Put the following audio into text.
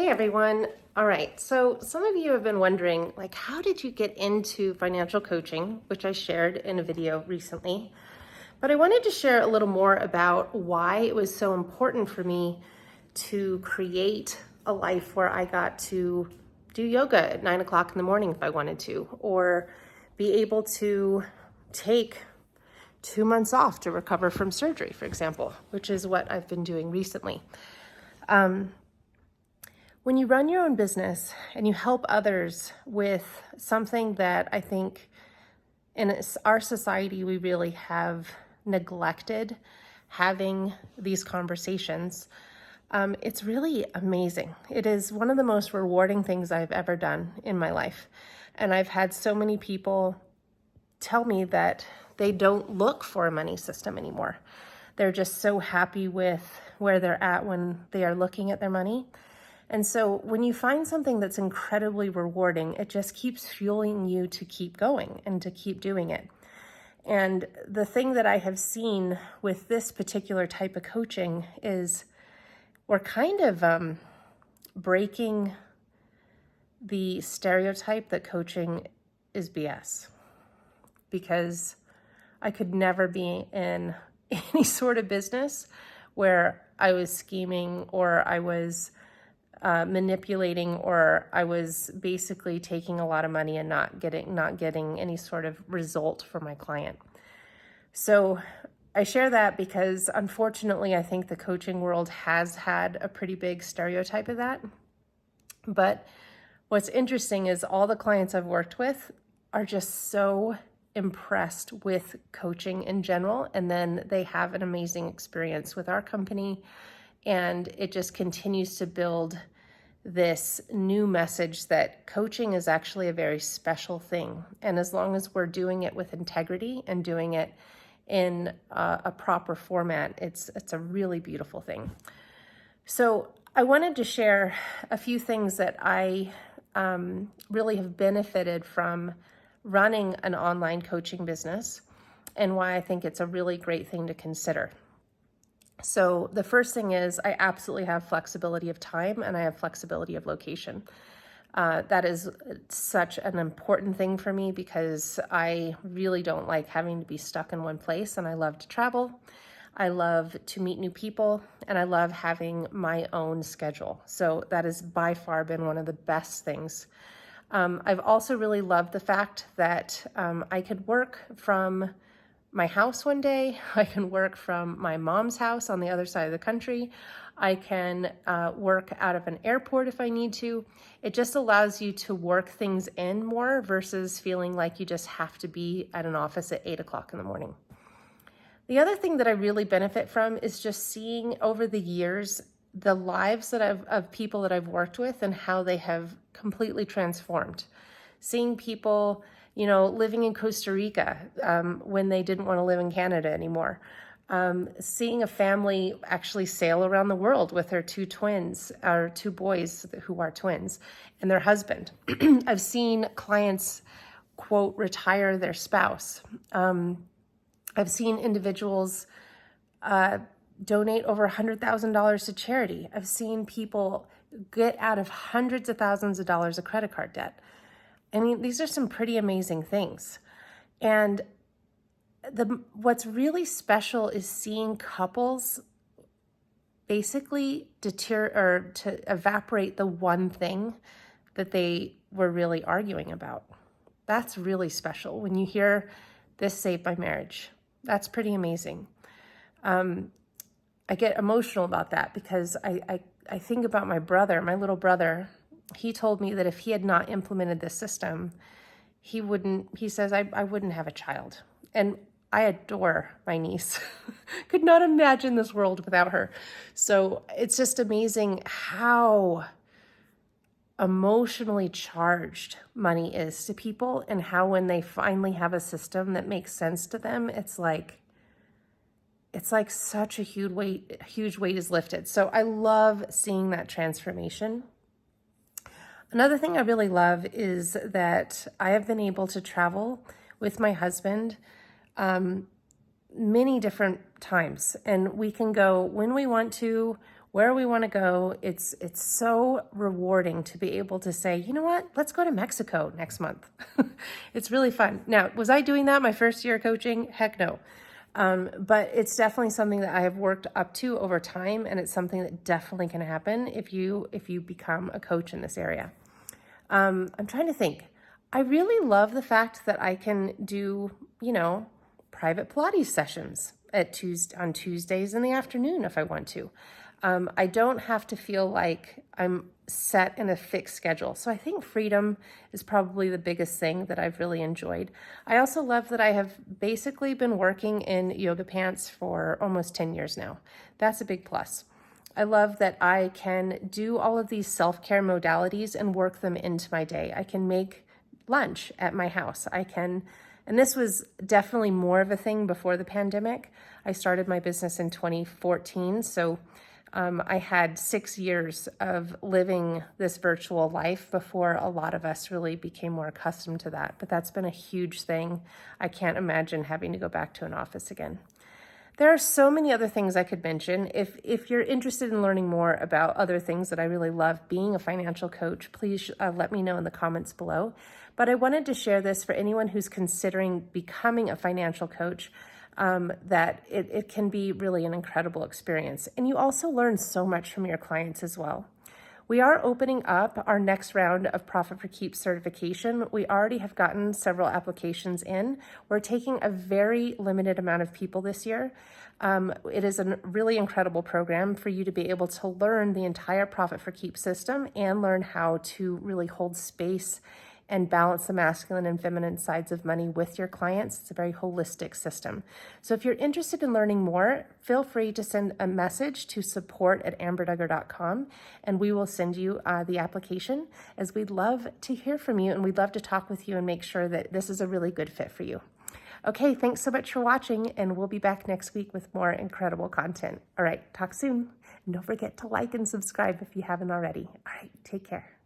Hey everyone. All right. So some of you have been wondering, like, how did you get into financial coaching, which I shared in a video recently. But I wanted to share a little more about why it was so important for me to create a life where I got to do yoga at 9 o'clock in the morning if I wanted to, or be able to take 2 months off to recover from surgery, for example, which is what I've been doing recently. When you run your own business and you help others with something that I think in our society we really have neglected having these conversations, it's really amazing. It is one of the most rewarding things I've ever done in my life. And I've had so many people tell me that they don't look for a money system anymore. They're just so happy with where they're at when they are looking at their money. And so when you find something that's incredibly rewarding, it just keeps fueling you to keep going and to keep doing it. And the thing that I have seen with this particular type of coaching is we're kind of breaking the stereotype that coaching is BS. Because I could never be in any sort of business where I was scheming or I was manipulating, or I was basically taking a lot of money and not getting any sort of result for my client. So I share that because unfortunately, I think the coaching world has had a pretty big stereotype of that. But what's interesting is all the clients I've worked with are just so impressed with coaching in general, and then they have an amazing experience with our company, and it just continues to build this new message that coaching is actually a very special thing. And as long as we're doing it with integrity and doing it in a proper format, it's a really beautiful thing. So I wanted to share a few things that I really have benefited from running an online coaching business and why I think it's a really great thing to consider. So the first thing is I absolutely have flexibility of time and I have flexibility of location. That is such an important thing for me because I really don't like having to be stuck in one place, and I love to travel. I love to meet new people, and I love having my own schedule. So that has by far been one of the best things. I've also really loved the fact that I could work from my house one day. I can work from my mom's house on the other side of the country. I can work out of an airport if I need to. It just allows you to work things in more versus feeling like you just have to be at an office at 8 o'clock in the morning. The other thing that I really benefit from is just seeing over the years the lives of people that I've worked with and how they have completely transformed. Seeing people, living in Costa Rica when they didn't want to live in Canada anymore. Seeing a family actually sail around the world with their two twins, or two boys who are twins, and their husband. I've seen clients, quote, retire their spouse. I've seen individuals donate over $100,000 to charity. I've seen people get out of hundreds of thousands of dollars of credit card debt. I mean, these are some pretty amazing things. And what's really special is seeing couples basically to evaporate the one thing that they were really arguing about. That's really special. When you hear this saved my marriage, that's pretty amazing. I get emotional about that because I think about my little brother. He told me that if he had not implemented this system, he says, I wouldn't have a child. And I adore my niece. Could not imagine this world without her. So it's just amazing how emotionally charged money is to people, and how when they finally have a system that makes sense to them, it's like such a huge weight is lifted. So I love seeing that transformation. Another thing I really love is that I have been able to travel with my husband many different times, and we can go when we want to, where we want to go. It's so rewarding to be able to say, you know what, let's go to Mexico next month. It's really fun. Now, was I doing that my first year of coaching? Heck no. But it's definitely something that I have worked up to over time, and it's something that definitely can happen if you become a coach in this area. I'm trying to think. I really love the fact that I can do, private Pilates sessions on Tuesdays in the afternoon if I want to. I don't have to feel like I'm set in a fixed schedule. So I think freedom is probably the biggest thing that I've really enjoyed. I also love that I have basically been working in yoga pants for almost 10 years now. That's a big plus. I love that I can do all of these self-care modalities and work them into my day. I can make lunch at my house. And this was definitely more of a thing before the pandemic. I started my business in 2014, so I had 6 years of living this virtual life before a lot of us really became more accustomed to that. But that's been a huge thing. I can't imagine having to go back to an office again. There are so many other things I could mention. If you're interested in learning more about other things that I really love being a financial coach, please let me know in the comments below. But I wanted to share this for anyone who's considering becoming a financial coach, that it can be really an incredible experience. And you also learn so much from your clients as well. We are opening up our next round of Profit for Keeps certification. We already have gotten several applications in. We're taking a very limited amount of people this year. It is a really incredible program for you to be able to learn the entire Profit for Keeps system and learn how to really hold space and balance the masculine and feminine sides of money with your clients. It's a very holistic system. So if you're interested in learning more, feel free to send a message to support@amberduggar.com, and we will send you the application, as we'd love to hear from you and we'd love to talk with you and make sure that this is a really good fit for you. Okay, thanks so much for watching, and we'll be back next week with more incredible content. All right, talk soon. And don't forget to like and subscribe if you haven't already. All right, take care.